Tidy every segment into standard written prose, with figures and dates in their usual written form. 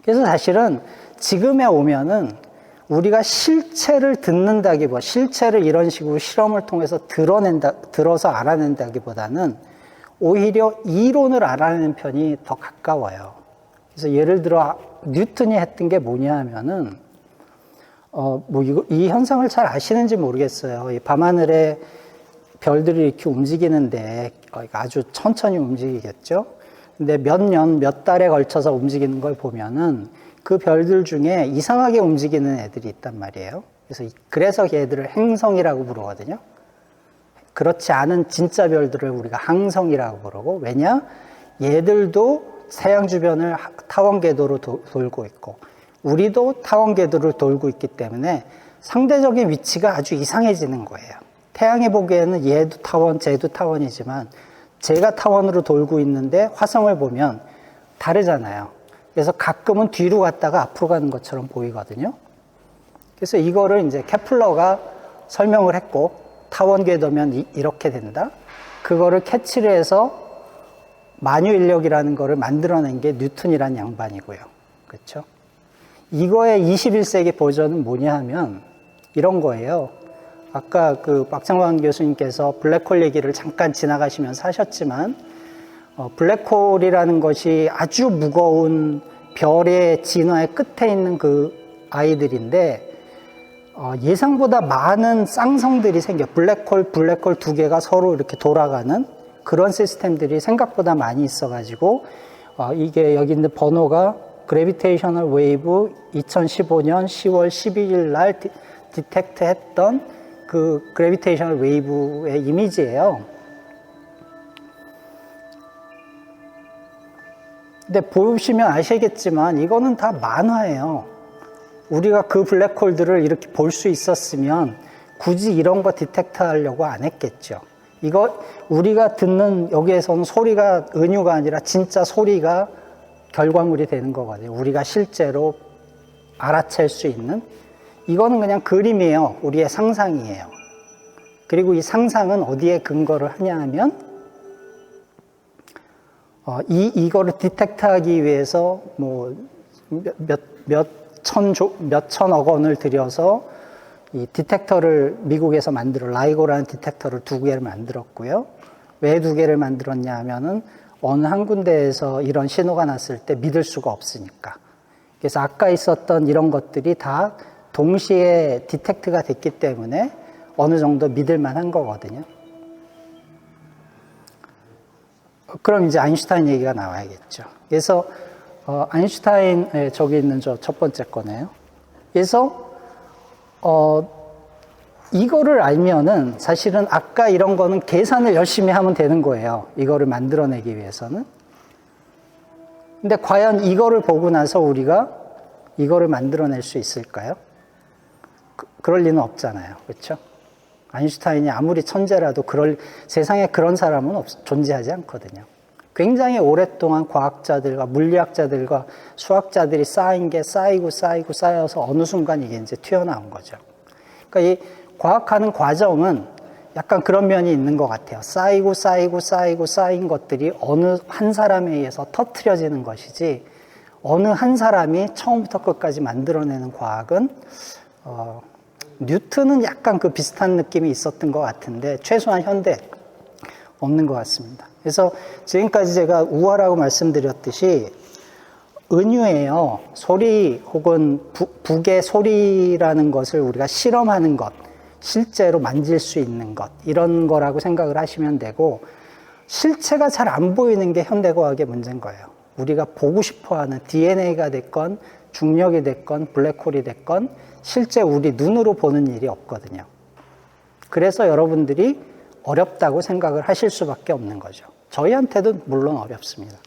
그래서 사실은 지금에 오면은 우리가 실체를 듣는다기보다 실체를 이런 식으로 실험을 통해서 들어서 알아낸다기보다는 오히려 이론을 알아내는 편이 더 가까워요. 그래서 예를 들어 뉴턴이 했던 게 뭐냐 하면은 이 현상을 잘 아시는지 모르겠어요. 이 밤하늘에 별들이 이렇게 움직이는데 아주 천천히 움직이겠죠. 근데 몇 년, 몇 달에 걸쳐서 움직이는 걸 보면은 그 별들 중에 이상하게 움직이는 애들이 있단 말이에요. 그래서 걔들을 행성이라고 부르거든요. 그렇지 않은 진짜 별들을 우리가 항성이라고 부르고, 왜냐? 얘들도 태양 주변을 타원 궤도로 돌고 있고, 우리도 타원 궤도를 돌고 있기 때문에 상대적인 위치가 아주 이상해지는 거예요. 태양이 보기에는 얘도 타원, 쟤도 타원이지만 제가 타원으로 돌고 있는데 화성을 보면 다르잖아요. 그래서 가끔은 뒤로 갔다가 앞으로 가는 것처럼 보이거든요. 그래서 이거를 이제 케플러가 설명을 했고, 타원 궤도면 이렇게 된다. 그거를 캐치를 해서 만유인력이라는 거를 만들어낸 게 뉴턴이라는 양반이고요. 그렇죠? 이거의 21세기 버전은 뭐냐 하면 이런 거예요. 아까 그 박상환 교수님께서 블랙홀 얘기를 잠깐 지나가시면서 하셨지만, 블랙홀이라는 것이 아주 무거운 별의 진화의 끝에 있는 그 아이들인데, 예상보다 많은 쌍성들이 생겨. 블랙홀 두 개가 서로 이렇게 돌아가는 그런 시스템들이 생각보다 많이 있어가지고, 이게 여기 있는 번호가 그래비테이셔널 웨이브 2015년 10월 12일 날 디텍트 했던 그 그래비테이셔널 웨이브의 이미지예요. 근데 보시면 아시겠지만 이거는 다 만화예요. 우리가 그 블랙홀들을 이렇게 볼 수 있었으면 굳이 이런 거 디텍트 하려고 안 했겠죠. 이거 우리가 듣는 여기에서는 소리가 은유가 아니라 진짜 소리가 결과물이 되는 거거든요. 우리가 실제로 알아챌 수 있는. 이거는 그냥 그림이에요. 우리의 상상이에요. 그리고 이 상상은 어디에 근거를 하냐 하면 이거를 디텍트하기 위해서 뭐 몇천억 원을 들여서 이 디텍터를 미국에서 라이고라는 디텍터를 2개를 만들었고요. 왜 2개를 만들었냐 하면은 어느 한 군데에서 이런 신호가 났을 때 믿을 수가 없으니까. 그래서 아까 있었던 이런 것들이 다 동시에 디텍트가 됐기 때문에 어느 정도 믿을 만한 거거든요. 그럼 이제 아인슈타인 얘기가 나와야겠죠. 그래서 아인슈타인 저기 있는 저 첫 번째 거네요. 그래서 이거를 알면은 사실은 아까 이런 거는 계산을 열심히 하면 되는 거예요. 이거를 만들어내기 위해서는. 근데 과연 이거를 보고 나서 우리가 이거를 만들어낼 수 있을까요? 그럴 리는 없잖아요. 그렇죠? 아인슈타인이 아무리 천재라도 세상에 그런 사람은 존재하지 않거든요. 굉장히 오랫동안 과학자들과 물리학자들과 수학자들이 쌓인 게 쌓여서 어느 순간 이게 이제 튀어나온 거죠. 그러니까 이 과학하는 과정은 약간 그런 면이 있는 것 같아요. 쌓인 것들이 어느 한 사람에 의해서 터트려지는 것이지, 어느 한 사람이 처음부터 끝까지 만들어내는 과학은 뉴턴은 약간 그 비슷한 느낌이 있었던 것 같은데 최소한 현대 없는 것 같습니다. 그래서 지금까지 제가 우화라고 말씀드렸듯이 은유예요. 소리 혹은 북의 소리라는 것을 우리가 실험하는 것, 실제로 만질 수 있는 것, 이런 거라고 생각을 하시면 되고, 실체가 잘 안 보이는 게 현대과학의 문제인 거예요. 우리가 보고 싶어하는 DNA가 됐건 중력이 됐건 블랙홀이 됐건 실제 우리 눈으로 보는 일이 없거든요. 그래서 여러분들이 어렵다고 생각을 하실 수밖에 없는 거죠. 저희한테도 물론 어렵습니다.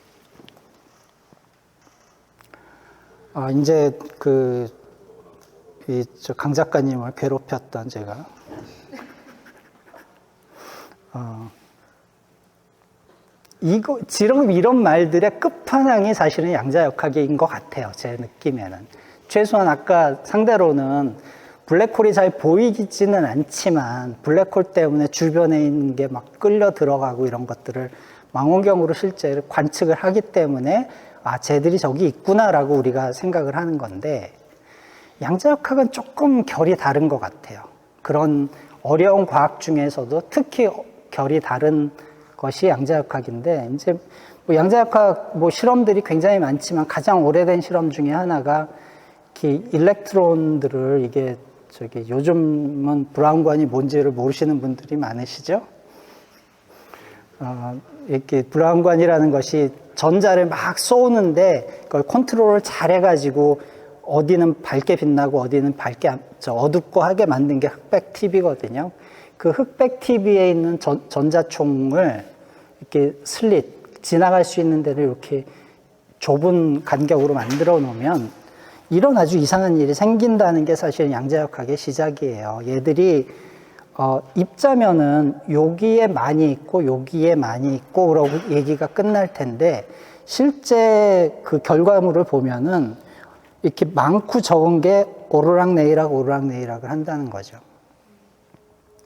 이제 강 작가님을 괴롭혔던 제가 지금 이런 말들의 끝판왕이 사실은 양자역학인 것 같아요. 제 느낌에는. 최소한 아까 상대로는 블랙홀이 잘 보이지는 않지만 블랙홀 때문에 주변에 있는 게 막 끌려 들어가고 이런 것들을 망원경으로 실제 관측을 하기 때문에 아, 쟤들이 저기 있구나라고 우리가 생각을 하는 건데, 양자역학은 조금 결이 다른 것 같아요. 그런 어려운 과학 중에서도 특히 결이 다른 것이 양자역학인데, 이제 뭐 양자역학 뭐 실험들이 굉장히 많지만 가장 오래된 실험 중에 하나가 일렉트론들을 이게 요즘은 브라운관이 뭔지를 모르시는 분들이 많으시죠? 이렇게 브라운관이라는 것이 전자를 막 쏘는데 그걸 컨트롤을 잘 해가지고 어디는 밝게 빛나고 어디는 밝게 어둡고 하게 만든 게 흑백 TV거든요. 그 흑백 TV에 있는 전자총을 이렇게 지나갈 수 있는 데를 이렇게 좁은 간격으로 만들어 놓으면 이런 아주 이상한 일이 생긴다는 게 사실 양자역학의 시작이에요. 얘들이 입자면은 여기에 많이 있고 여기에 많이 있고 그러고 얘기가 끝날 텐데 실제 그 결과물을 보면은 이렇게 많고 적은 게 오르락내리락을 한다는 거죠.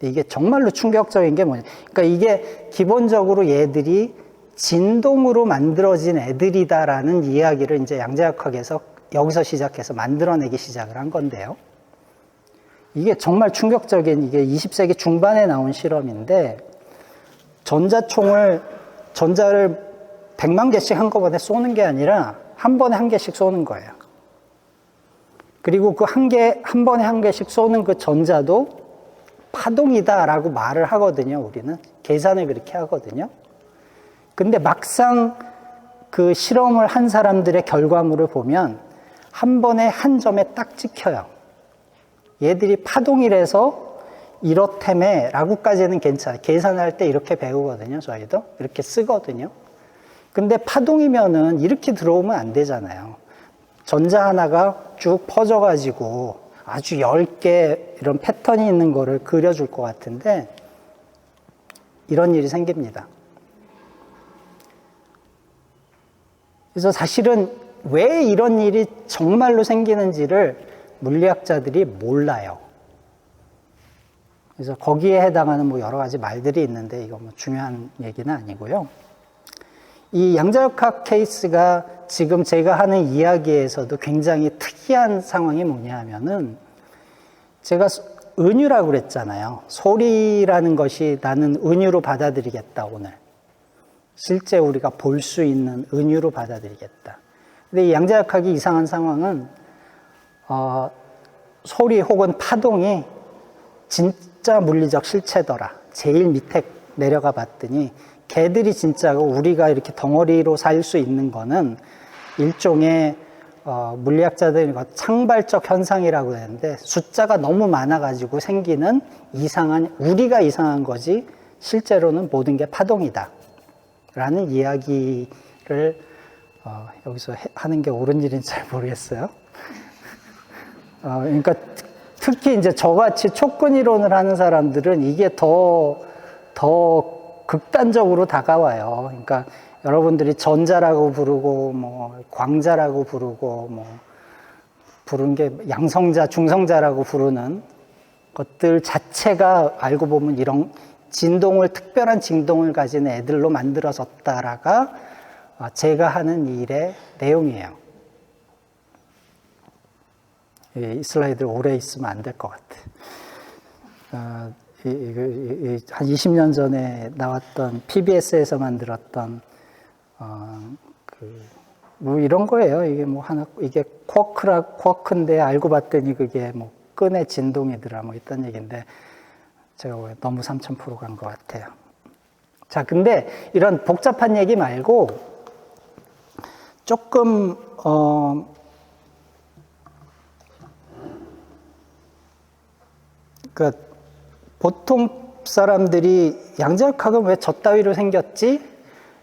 이게 정말로 충격적인 게 뭐냐. 그러니까 이게 기본적으로 얘들이 진동으로 만들어진 애들이다라는 이야기를 이제 양자역학에서 여기서 시작해서 만들어내기 시작을 한 건데요. 이게 정말 충격적인, 이게 20세기 중반에 나온 실험인데, 전자를 100만 개씩 한꺼번에 쏘는 게 아니라 한 번에 한 개씩 쏘는 거예요. 그리고 그 한 번에 한 개씩 쏘는 그 전자도 파동이다라고 말을 하거든요, 우리는. 계산을 그렇게 하거든요. 근데 막상 그 실험을 한 사람들의 결과물을 보면 한 번에 한 점에 딱 찍혀요. 얘들이 파동이라서 이렇다며 라고까지는 괜찮아요. 계산할 때 이렇게 배우거든요. 저희도 이렇게 쓰거든요. 근데 파동이면은 이렇게 들어오면 안 되잖아요. 전자 하나가 쭉 퍼져가지고 아주 10개 이런 패턴이 있는 거를 그려줄 것 같은데 이런 일이 생깁니다. 그래서 사실은 왜 이런 일이 정말로 생기는지를 물리학자들이 몰라요. 그래서 거기에 해당하는 뭐 여러 가지 말들이 있는데 이거 뭐 중요한 얘기는 아니고요. 이 양자역학 케이스가 지금 제가 하는 이야기에서도 굉장히 특이한 상황이 뭐냐 하면은 제가 은유라고 그랬잖아요. 소리라는 것이 나는 은유로 받아들이겠다, 오늘. 실제 우리가 볼 수 있는 은유로 받아들이겠다. 근데 이 양자역학이 이상한 상황은 소리 혹은 파동이 진짜 물리적 실체더라. 제일 밑에 내려가 봤더니 걔들이 진짜고 우리가 이렇게 덩어리로 살 수 있는 거는 일종의 물리학자들이 창발적 현상이라고 하는데 숫자가 너무 많아가지고 생기는 우리가 이상한 거지 실제로는 모든 게 파동이다. 라는 이야기를 여기서 하는 게 옳은 일인지 잘 모르겠어요. 그러니까 특히 이제 저같이 촉근 이론을 하는 사람들은 이게 더 극단적으로 다가와요. 그러니까 여러분들이 전자라고 부르고 뭐 광자라고 부르고 뭐 부른 게 양성자, 중성자라고 부르는 것들 자체가 알고 보면 이런 특별한 진동을 가진 애들로 만들어졌다라가 제가 하는 일의 내용이에요. 이 슬라이드를 오래 있으면 안 될 것 같아. 한 20년 전에 나왔던 PBS에서 만들었던 뭐 이런 거예요. 이게 쿼크인데 알고 봤더니 그게 뭐 끈의 진동이더라 뭐 있던 얘기인데 제가 너무 3000% 간 것 같아요. 자, 근데 이런 복잡한 얘기 말고 조금 그러니까 보통 사람들이 양자역학은 왜 저따위로 생겼지?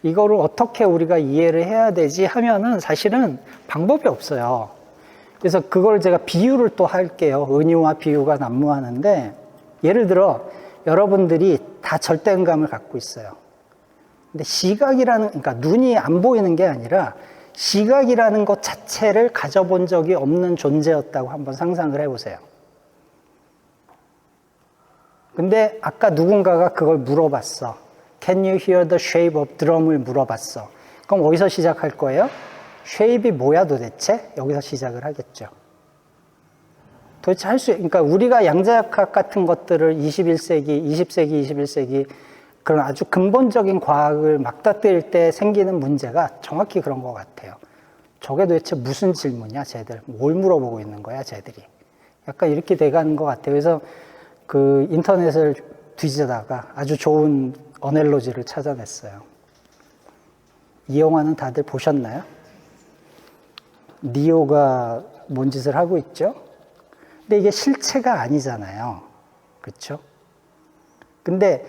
이거를 어떻게 우리가 이해를 해야 되지? 하면은 사실은 방법이 없어요. 그래서 그걸 제가 비유를 또 할게요. 은유와 비유가 난무하는데 예를 들어 여러분들이 다 절대음감을 갖고 있어요. 근데 그러니까 눈이 안 보이는 게 아니라 시각이라는 것 자체를 가져본 적이 없는 존재였다고 한번 상상을 해보세요. 근데 아까 누군가가 그걸 물어봤어. Can you hear the shape of drum을 물어봤어. 그럼 어디서 시작할 거예요? 쉐입이 뭐야 도대체? 여기서 시작을 하겠죠. 도대체 그러니까 우리가 양자역학 같은 것들을 21세기, 20세기, 21세기 그런 아주 근본적인 과학을 막다뜨릴 때 생기는 문제가 정확히 그런 것 같아요. 저게 도대체 무슨 질문이야, 쟤들? 뭘 물어보고 있는 거야, 쟤들이? 약간 이렇게 돼가는 것 같아요. 그래서 그 인터넷을 뒤지다가 아주 좋은 어넬로지를 찾아냈어요. 이 영화는 다들 보셨나요? 니오가 뭔 짓을 하고 있죠? 근데 이게 실체가 아니잖아요. 그렇죠? 근데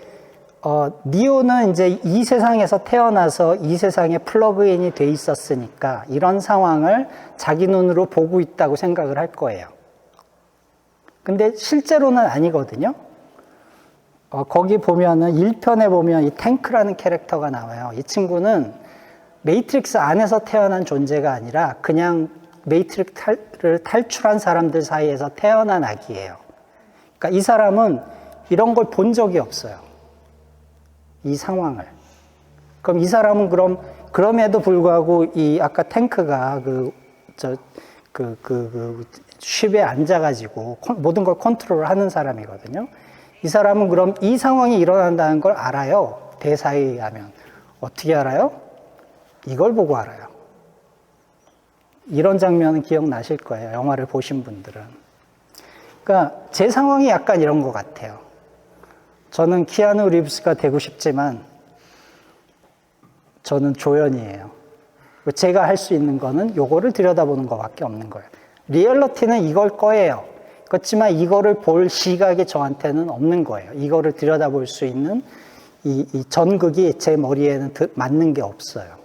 니오는 이제 이 세상에서 태어나서 이 세상에 플러그인이 돼 있었으니까 이런 상황을 자기 눈으로 보고 있다고 생각을 할 거예요. 근데 실제로는 아니거든요. 거기 보면은 1편에 보면 이 탱크라는 캐릭터가 나와요. 이 친구는 매트릭스 안에서 태어난 존재가 아니라 그냥 매트릭스를 탈출한 사람들 사이에서 태어난 아기예요. 그러니까 이 사람은 이런 걸 본 적이 없어요. 이 상황을. 그럼 이 사람은 그럼에도 불구하고 이 아까 탱크가 쉽에 앉아가지고 모든 걸 컨트롤 하는 사람이거든요. 이 사람은 그럼 이 상황이 일어난다는 걸 알아요. 대사에 의하면. 어떻게 알아요? 이걸 보고 알아요. 이런 장면은 기억나실 거예요. 영화를 보신 분들은. 그러니까 제 상황이 약간 이런 것 같아요. 저는 키아누 리브스가 되고 싶지만 저는 조연이에요. 제가 할 수 있는 거는 요거를 들여다보는 것밖에 없는 거예요. 리얼리티는 이걸 거예요. 그렇지만 이거를 볼 시각이 저한테는 없는 거예요. 이거를 들여다볼 수 있는 이 전극이 제 머리에는 맞는 게 없어요.